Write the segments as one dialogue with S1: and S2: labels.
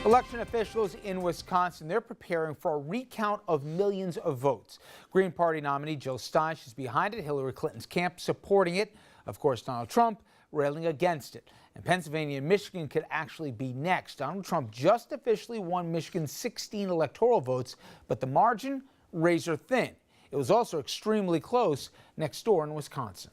S1: Election officials in Wisconsin, they're preparing for a recount of millions of votes. Green Party nominee Jill Stein is behind it. Hillary Clinton's camp supporting it. Of course, Donald Trump railing against it. And Pennsylvania and Michigan could actually be next. Donald Trump just officially won Michigan's 16 electoral votes, but the margin razor thin. It was also extremely close next door in Wisconsin.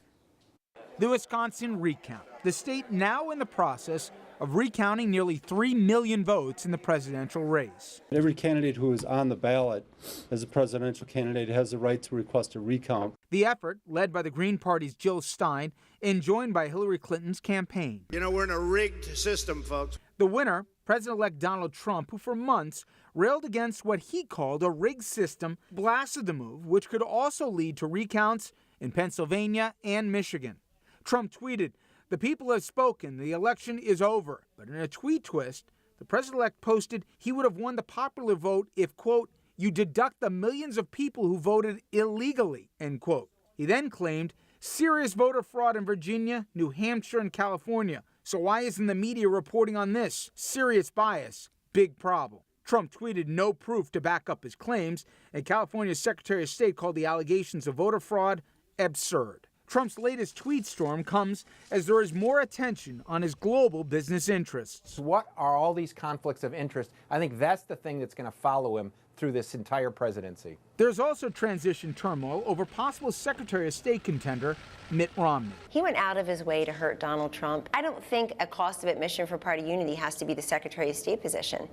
S1: The Wisconsin recount, the state now in the process of recounting nearly 3 million votes in the presidential race.
S2: Every candidate who is on the ballot as a presidential candidate has the right to request a recount.
S1: The effort, led by the Green Party's Jill Stein and joined by Hillary Clinton's campaign.
S3: You know, we're in a rigged system, folks.
S1: The winner, President-elect Donald Trump, who for months railed against what he called a rigged system, blasted the move, which could also lead to recounts in Pennsylvania and Michigan. Trump tweeted, "The people have spoken. The election is over." But in a tweet twist, the president-elect posted he would have won the popular vote if, quote, "you deduct the millions of people who voted illegally," end quote. He then claimed serious voter fraud in Virginia, New Hampshire, and California. So why isn't the media reporting on this? Serious bias. Big problem. Trump tweeted no proof to back up his claims, and California's Secretary of State called the allegations of voter fraud absurd. Trump's latest tweet storm comes as there is more attention on his global business interests.
S4: What are all these conflicts of interest? I think that's the thing that's going to follow him through this entire presidency.
S1: There's also transition turmoil over possible Secretary of State contender Mitt Romney.
S5: He went out of his way to hurt Donald Trump. I don't think a cost of admission for party unity has to be the Secretary of State position.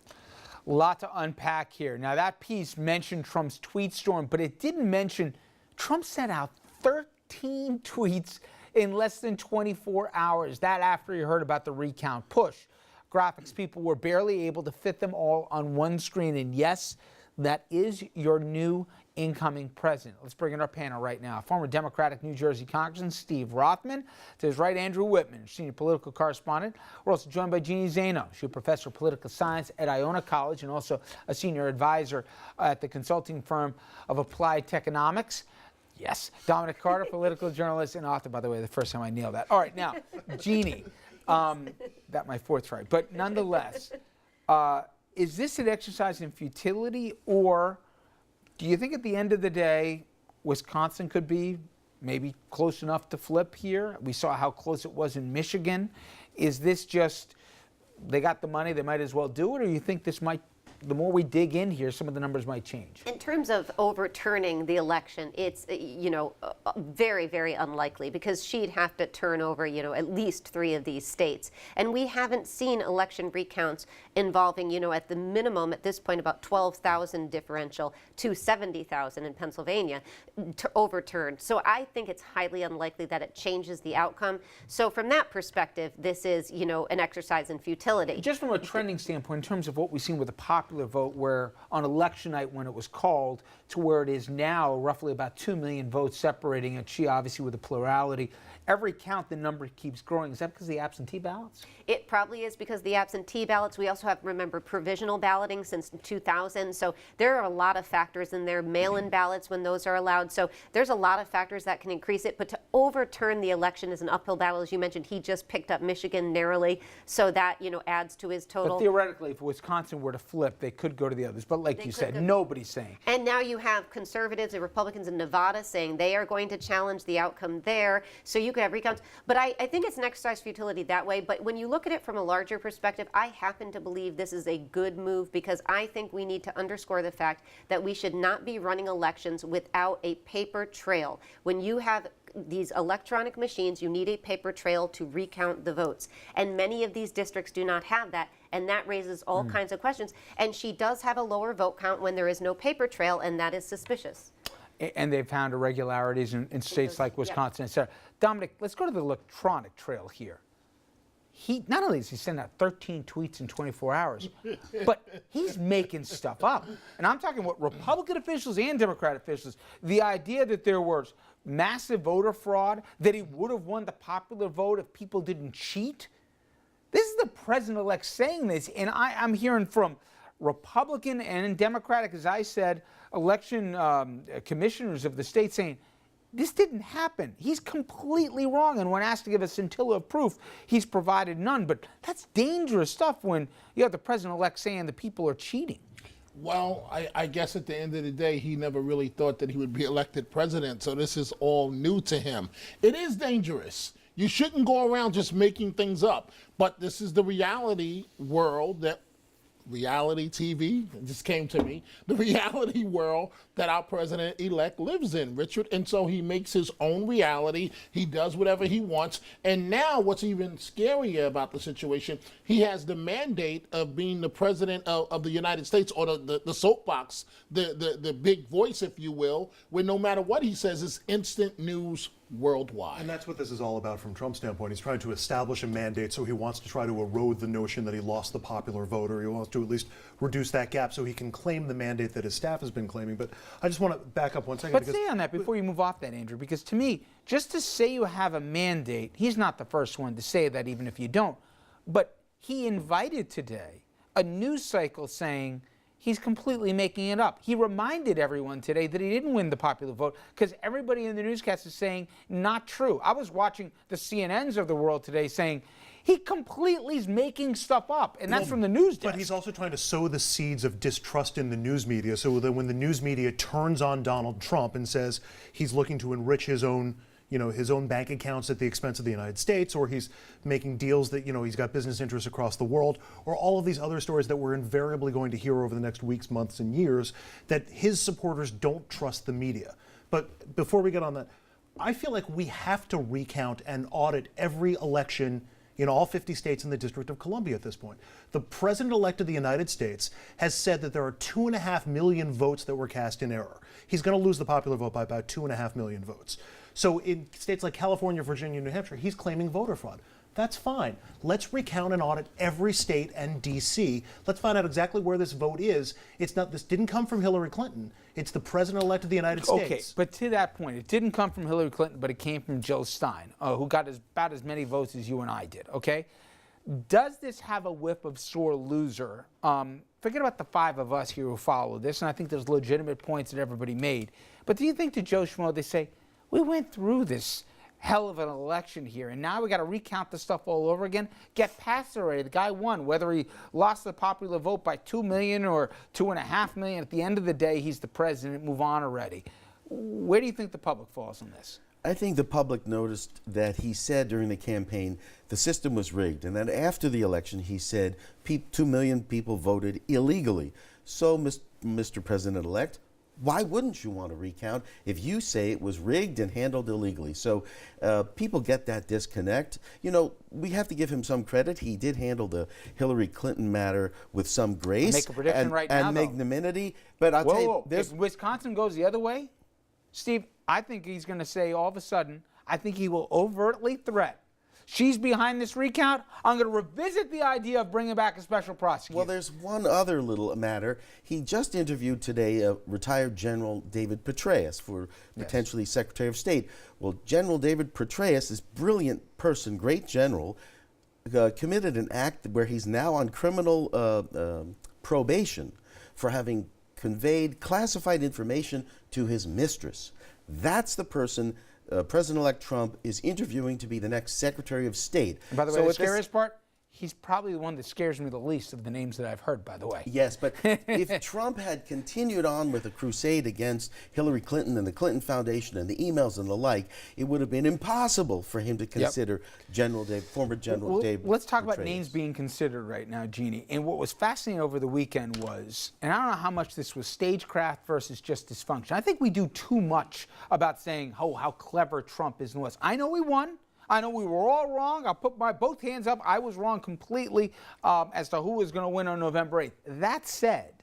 S1: A lot to unpack here. Now, that piece mentioned Trump's tweet storm, but it didn't mention Trump sent out 13 tweets in less than 24 hours. That after he heard about the recount push. Graphics people were barely able to fit them all on one screen. And yes, that is your new incoming president. Let's bring in our panel right now. Former Democratic New Jersey Congressman Steve Rothman. To his right, Andrew Whitman, senior political correspondent. We're also joined by Jeannie Zaino. She's a professor of political science at Iona College and also a senior advisor at the consulting firm of Applied Techonomics. Yes, Dominic Carter, political journalist and author, by the way, the first time I nailed that. All right, now, Jeannie, that my fourth try. But nonetheless, is this an exercise in futility, or do you think at the end of the day, Wisconsin could be maybe close enough to flip here? We saw how close it was in Michigan. Is this just, they got the money, they might as well do it, or you think this might, the more we dig in here, some of the numbers might change?
S6: In terms of overturning the election, it's, very, very unlikely because she'd have to turn over, at least 3 of these states. And we haven't seen election recounts involving, at the minimum at this point, about 12,000 differential to 70,000 in Pennsylvania overturned. So I think it's highly unlikely that it changes the outcome. So from that perspective, this is, an exercise in futility.
S1: Just from a trending standpoint, in terms of what we've seen with the popular vote, where on election night when it was called to where it is now, roughly about 2 million votes separating it, she obviously with a plurality. Every count, the number keeps growing. Is that because of the absentee ballots?
S6: It probably is because of the absentee ballots. We also have, remember, provisional balloting since 2000. So there are a lot of factors in there, mail-in ballots when those are allowed. So there's a lot of factors that can increase it. But to overturn the election is an uphill battle. As you mentioned, he just picked up Michigan narrowly. So that, adds to his total.
S1: But theoretically, if Wisconsin were to flip, they could go to the others. But like you said, nobody's saying.
S6: And now you have conservatives and Republicans in Nevada saying they are going to challenge the outcome there. So you could have recounts. But I think it's an exercise futility that way. But when you look at it from a larger perspective, I happen to believe this is a good move because I think we need to underscore the fact that we should not be running elections without a paper trail. When you have these electronic machines, you need a paper trail to recount the votes. And many of these districts do not have that. And that raises all kinds of questions. And she does have a lower vote count when there is no paper trail, and that is suspicious.
S1: And they've found irregularities in states like Wisconsin, et cetera. Dominic, let's go to the electronic trail here. He not only does he send out 13 tweets in 24 hours, but he's making stuff up. And I'm talking what Republican officials and Democrat officials, the idea that there was massive voter fraud, that he would have won the popular vote if people didn't cheat. This is the president-elect saying this, and I'm hearing from Republican and Democratic, as I said, election commissioners of the state saying, this didn't happen. He's completely wrong. And when asked to give a scintilla of proof, he's provided none. But that's dangerous stuff when you have the president-elect saying the people are cheating.
S7: Well, I guess at the end of the day, he never really thought that he would be elected president, so this is all new to him. It is dangerous. You shouldn't go around just making things up, but this is the reality world that reality TV, it just came to me, the reality world that our president-elect lives in, Richard. And so he makes his own reality. He does whatever he wants. And now what's even scarier about the situation, he has the mandate of being the president of the United States, or the soapbox, the big voice, if you will, where no matter what he says, it's instant news worldwide.
S8: And that's what this is all about from Trump's standpoint. He's trying to establish a mandate, so he wants to try to erode the notion that he lost the popular vote, or he wants to at least reduce that gap so he can claim the mandate that his staff has been claiming. But I just want to back up 1 second.
S1: But stay on that before you move off that, Andrew, because to me, just to say you have a mandate, he's not the first one to say that, even if you don't. But he invited today a news cycle saying he's completely making it up. He reminded everyone today that he didn't win the popular vote because everybody in the newscast is saying not true. I was watching the CNNs of the world today saying he completely is making stuff up, and that's from the news desk.
S8: But he's also trying to sow the seeds of distrust in the news media, so that when the news media turns on Donald Trump and says he's looking to enrich his own his own bank accounts at the expense of the United States, or he's making deals that, he's got business interests across the world, or all of these other stories that we're invariably going to hear over the next weeks, months, and years, that his supporters don't trust the media. But before we get on that, I feel like we have to recount and audit every election in all 50 states and the District of Columbia at this point. The president-elect of the United States has said that there are 2.5 million votes that were cast in error. He's going to lose the popular vote by about 2.5 million votes. So in states like California, Virginia, New Hampshire, he's claiming voter fraud. That's fine. Let's recount and audit every state and D.C. Let's find out exactly where this vote is. This didn't come from Hillary Clinton. It's the president-elect of the United States.
S1: Okay, but to that point, it didn't come from Hillary Clinton, but it came from Jill Stein, who got about as many votes as you and I did, okay? Does this have a whiff of sore loser? Forget about the 5 of us here who follow this, and I think there's legitimate points that everybody made. But do you think to Joe Schmo, they say, we went through this hell of an election here, and now we got to recount the stuff all over again? Get past it already. The guy won. Whether he lost the popular vote by 2 million or 2.5 million, at the end of the day, he's the president. Move on already. Where do you think the public falls on this?
S9: I think the public noticed that he said during the campaign the system was rigged, and then after the election he said 2 million people voted illegally. So, Mr. President-elect, why wouldn't you want to recount if you say it was rigged and handled illegally? So people get that disconnect. We have to give him some credit. He did handle the Hillary Clinton matter with some grace.
S1: Make a prediction right now,
S9: and magnanimity. But I'll tell you,
S1: if Wisconsin goes the other way, Steve, I think he's going to say all of a sudden, I think he will overtly threat. She's behind this recount. I'm going to revisit the idea of bringing back a special prosecutor.
S9: Well, there's one other little matter. He just interviewed today retired General David Petraeus for potentially Secretary of State. Well, General David Petraeus, this brilliant person, great general, committed an act where he's now on criminal probation for having conveyed classified information to his mistress. That's the person President-elect Trump is interviewing to be the next Secretary of State.
S1: And by the way, the scariest part, he's probably the one that scares me the least of the names that I've heard, by the way.
S9: Yes, but if Trump had continued on with a crusade against Hillary Clinton and the Clinton Foundation and the emails and the like, it would have been impossible for him to consider former General Dave.
S1: Let's talk about names being considered right now, Jeannie. And what was fascinating over the weekend was, and I don't know how much this was stagecraft versus just dysfunction. I think we do too much about saying, oh, how clever Trump is and was. I know he won. I know we were all wrong. I'll put my both hands up. I was wrong completely as to who was going to win on November 8th. That said,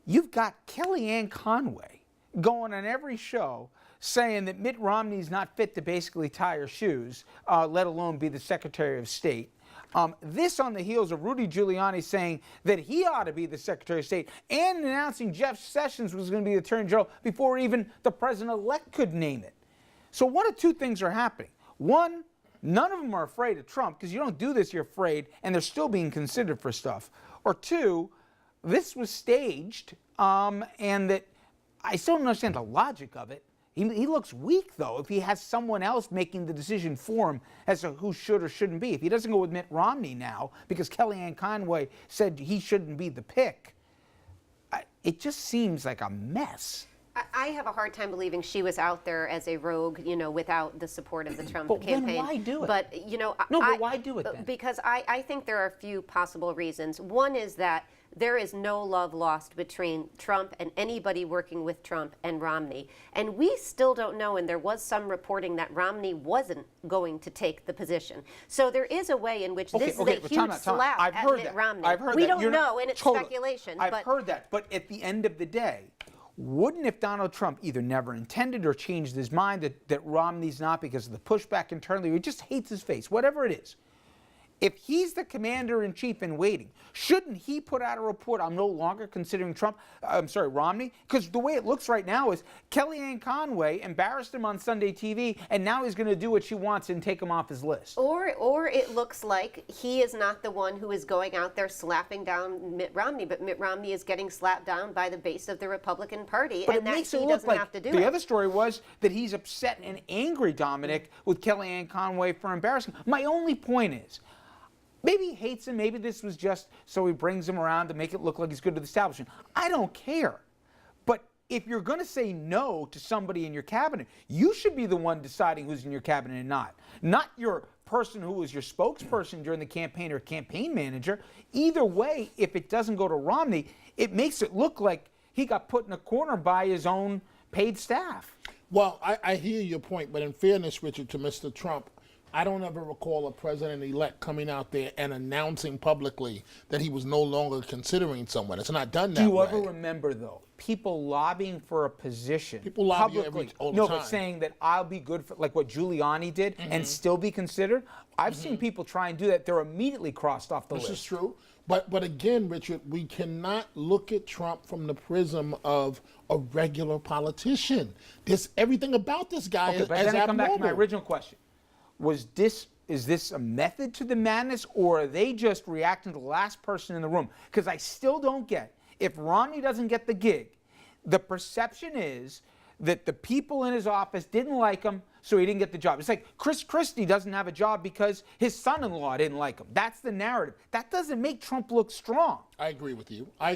S1: you've got Kellyanne Conway going on every show saying that Mitt Romney's not fit to basically tie her shoes, let alone be the Secretary of State. This on the heels of Rudy Giuliani saying that he ought to be the Secretary of State and announcing Jeff Sessions was going to be the Attorney General before even the President-elect could name it. So one of two things are happening. One, none of them are afraid of Trump because you don't do this, you're afraid, and they're still being considered for stuff. Or two, this was staged, and that I still don't understand the logic of it. He looks weak, though, if he has someone else making the decision for him as to who should or shouldn't be. If he doesn't go with Mitt Romney now because Kellyanne Conway said he shouldn't be the pick, it just seems like a mess.
S6: I have a hard time believing she was out there as a rogue, without the support of the Trump
S1: But
S6: campaign.
S1: then why do it?
S6: But,
S1: but why do it then?
S6: Because I think there are a few possible reasons. One is that there is no love lost between Trump and anybody working with Trump and Romney. And we still don't know, and there was some reporting that Romney wasn't going to take the position. So there is a way in which this is a huge slap
S1: I've
S6: at
S1: heard
S6: Mitt
S1: that.
S6: Romney.
S1: I've heard
S6: we
S1: that.
S6: don't know, and it's speculation.
S1: I've heard that. But at the end of the day, wouldn't if Donald Trump either never intended or changed his mind that Romney's not because of the pushback internally, or he just hates his face, whatever it is, if he's the commander-in-chief in waiting, shouldn't he put out a report, I'm no longer considering Romney? Because the way it looks right now is Kellyanne Conway embarrassed him on Sunday TV, and now he's going to do what she wants and take him off his list.
S6: Or it looks like he is not the one who is going out there slapping down Mitt Romney, but Mitt Romney is getting slapped down by the base of the Republican Party,
S1: But
S6: and
S1: it
S6: that
S1: makes
S6: he
S1: it look
S6: doesn't
S1: like
S6: have to do
S1: the
S6: it.
S1: other story was that he's upset and angry, Dominic, with Kellyanne Conway for embarrassing him. My only point is, maybe he hates him. Maybe this was just so he brings him around to make it look like he's good to the establishment. I don't care. But if you're going to say no to somebody in your cabinet, you should be the one deciding who's in your cabinet and not. Not your person who was your spokesperson during the campaign or campaign manager. Either way, if it doesn't go to Romney, it makes it look like he got put in a corner by his own paid staff.
S7: Well, I hear your point, but in fairness, Richard, to Mr. Trump, I don't ever recall a president-elect coming out there and announcing publicly that he was no longer considering someone. It's not done that way.
S1: Do you ever remember, though, people lobbying for a position
S7: People lobby
S1: publicly?
S7: all the
S1: no,
S7: time.
S1: but saying that I'll be good for, like what Giuliani did, and still be considered? I've seen people try and do that. They're immediately crossed off the list.
S7: This is true. But again, Richard, we cannot look at Trump from the prism of a regular politician. There's everything about this guy
S1: Okay,
S7: is
S1: but then I come back to my
S7: abnormal.
S1: original question. Is this a method to the madness, or are they just reacting to the last person in the room? Because I still don't get, if Romney doesn't get the gig, the perception is that the people in his office didn't like him, so he didn't get the job. It's like Chris Christie doesn't have a job because his son-in-law didn't like him. That's the narrative. That doesn't make Trump look strong.
S7: I agree with you. I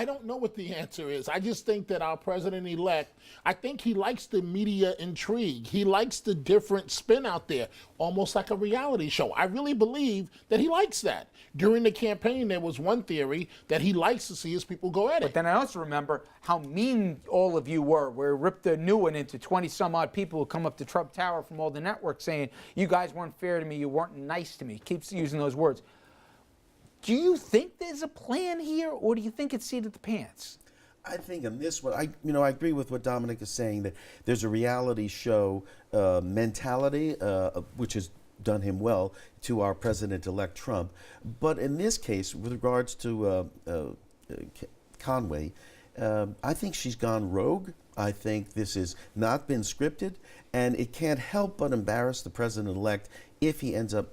S7: don't know what the answer is. I just think that our president-elect, I think he likes the media intrigue. He likes the different spin out there, almost like a reality show. I really believe that he likes that. During the campaign, there was one theory that he likes to see his people go at it.
S1: But then I also remember how mean all of you were, where he ripped the new one into 20-some-odd people who come up to Trump Tower from all the networks saying, you guys weren't fair to me, you weren't nice to me. He keeps using those words. Do you think there's a plan here, or do you think it's seat of the pants?
S9: I think in this one, I agree with what Dominic is saying, that there's a reality show mentality, which has done him well, to our president-elect Trump. But in this case, with regards to Conway, I think she's gone rogue. I think this has not been scripted, and it can't help but embarrass the president-elect if he ends up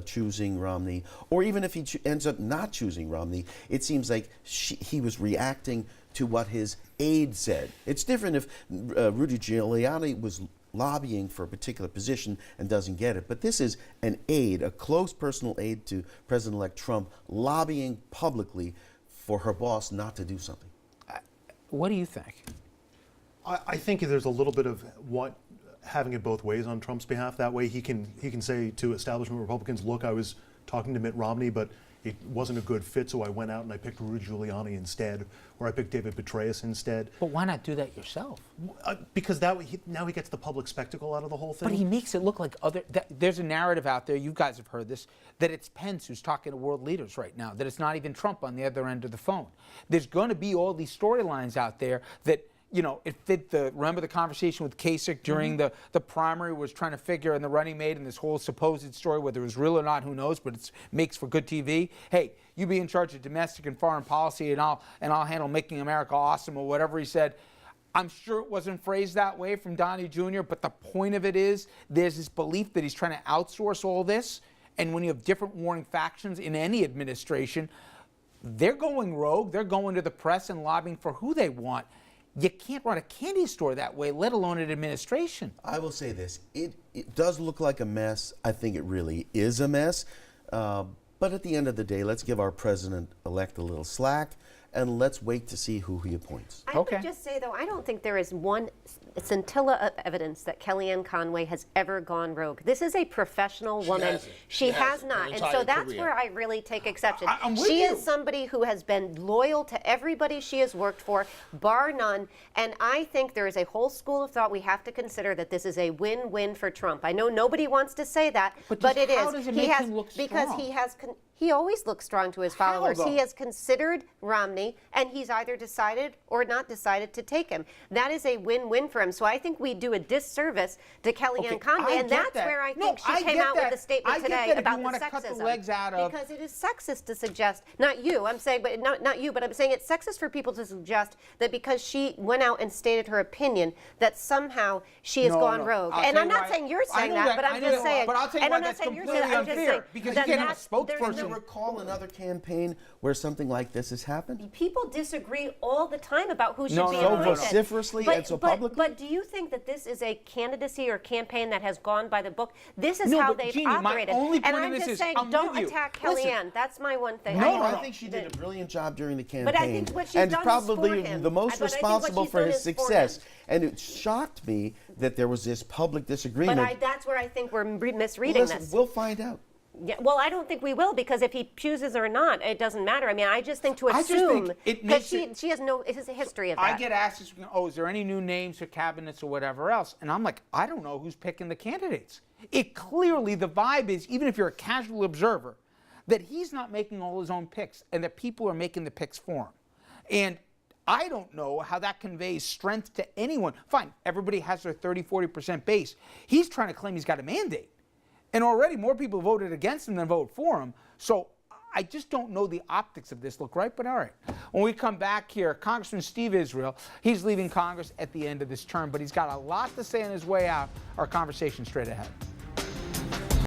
S9: choosing Romney, or even if he ends up not choosing Romney. It seems like he was reacting to what his aide said. It's different if Rudy Giuliani was lobbying for a particular position and doesn't get it. But this is an aide, a close personal aide to President-elect Trump, lobbying publicly for her boss not to do something.
S1: What do you think?
S8: I think there's a little bit of having it both ways on Trump's behalf. That way he can say to establishment Republicans, look, I was talking to Mitt Romney, but it wasn't a good fit, so I went out and I picked Rudy Giuliani instead, or I picked David Petraeus instead.
S1: But why not do that yourself?
S8: Because now he gets the public spectacle out of the whole thing.
S1: But he makes it look like there's a narrative out there, you guys have heard this, that it's Pence who's talking to world leaders right now, that it's not even Trump on the other end of the phone. There's going to be all these storylines out there that, it fit remember the conversation with Kasich during the primary, was trying to figure, and the running mate, and this whole supposed story, whether it was real or not, who knows, but it makes for good TV. Hey, you be in charge of domestic and foreign policy, and I'll handle making America awesome, or whatever he said. I'm sure it wasn't phrased that way from Donnie Jr., but the point of it is there's this belief that he's trying to outsource all this, and when you have different warring factions in any administration, they're going rogue, they're going to the press and lobbying for who they want. You can't run a candy store that way, let alone an administration.
S9: I will say this. It does look like a mess. I think it really is a mess. But at the end of the day, let's give our president-elect a little slack, and let's wait to see who he appoints.
S6: I would just say, though, I don't think there is one scintilla of evidence that Kellyanne Conway has ever gone rogue. This is a professional woman.
S7: hasn't.
S6: She has
S7: hasn't.
S6: not.
S7: Her
S6: And
S7: entire
S6: so that's
S7: career.
S6: where I really take exception.
S1: I'm with
S6: She
S1: you.
S6: is somebody who has been loyal to everybody she has worked for, bar none. And I think there is a whole school of thought we have to consider that this is a win-win for Trump. I know nobody wants to say that,
S1: But
S6: but
S1: just
S6: it
S1: how
S6: is.
S1: does it
S6: He
S1: make
S6: has
S1: him look
S6: because
S1: strong?
S6: he has. He always looks strong to his followers.
S1: though?
S6: He has considered Romney, and he's either decided or not decided to take him. That is a win-win for him. So I think we do a disservice to Kellyanne
S1: Okay,
S6: Conway,
S1: I
S6: and
S1: get
S6: that's
S1: that.
S6: where I
S1: No,
S6: think
S1: I
S6: she came
S1: get
S6: out with
S1: that.
S6: a statement
S1: I get
S6: today
S1: that if you
S6: about
S1: wanna
S6: the
S1: cut the
S6: sexism.
S1: legs out of-
S6: Because it is sexist to suggest, not you, I'm saying, but not you, but I'm saying it's sexist for people to suggest that because she went out and stated her opinion, that somehow she has
S1: No,
S6: gone
S1: no.
S6: rogue.
S1: I'll
S6: And
S1: tell
S6: I'm
S1: you
S6: not
S1: why-
S6: saying you're
S1: I
S6: saying
S1: know
S6: that,
S1: that,
S6: but
S1: I
S6: I'm
S1: know
S6: just
S1: that,
S6: saying.
S1: but I'll tell you
S6: and
S1: why
S6: I'm not
S1: that's
S6: saying you're
S1: completely
S6: saying. I'm just
S1: unfair,
S6: saying
S1: because
S6: that
S1: you can't have a
S6: that's-
S1: spokesperson.
S6: there's
S9: Do you recall another campaign where something like this has happened?
S6: People disagree all the time about who should
S1: No,
S6: be
S1: no, no,
S6: appointed.
S1: no.
S9: Vociferously and so publicly?
S6: But do you think that this is a candidacy or campaign that has gone by the book? This is
S1: No,
S6: how
S1: but
S6: they've
S1: Jeannie, my
S6: operated.
S1: only
S6: And
S1: point
S6: I'm
S1: of this
S6: just
S1: is,
S6: saying,
S1: I'm
S6: don't
S1: with you.
S6: attack
S1: Listen.
S6: Kellyanne. That's my one thing.
S1: No,
S9: I
S1: no.
S9: think she did a brilliant job during the campaign.
S6: But I think what she's
S9: and
S6: done is
S9: probably
S6: for him.
S9: the most
S6: But I think what
S9: responsible
S6: she's
S9: for
S6: done
S9: his
S6: is for
S9: success.
S6: him.
S9: And it shocked me that there was this public disagreement.
S6: But that's where I think we're misreading
S9: Listen,
S6: this.
S9: we'll find out.
S6: Yeah, well, I don't think we will, because if he chooses or not, it doesn't matter. I mean, I just think to
S1: I just
S6: assume,
S1: think it
S6: because
S1: makes
S6: she has no history of that.
S1: I get asked this, oh, is there any new names or cabinets or whatever else? And I'm like, I don't know who's picking the candidates. It clearly, the vibe is, even if you're a casual observer, that he's not making all his own picks and that people are making the picks for him. And I don't know how that conveys strength to anyone. Fine, everybody has their 30, 40% base. He's trying to claim he's got a mandate. And already more people voted against him than voted for him. So I just don't know the optics of this look right, but all right. When we come back here, Congressman Steve Israel, he's leaving Congress at the end of this term, but he's got a lot to say on his way out. Our conversation straight ahead.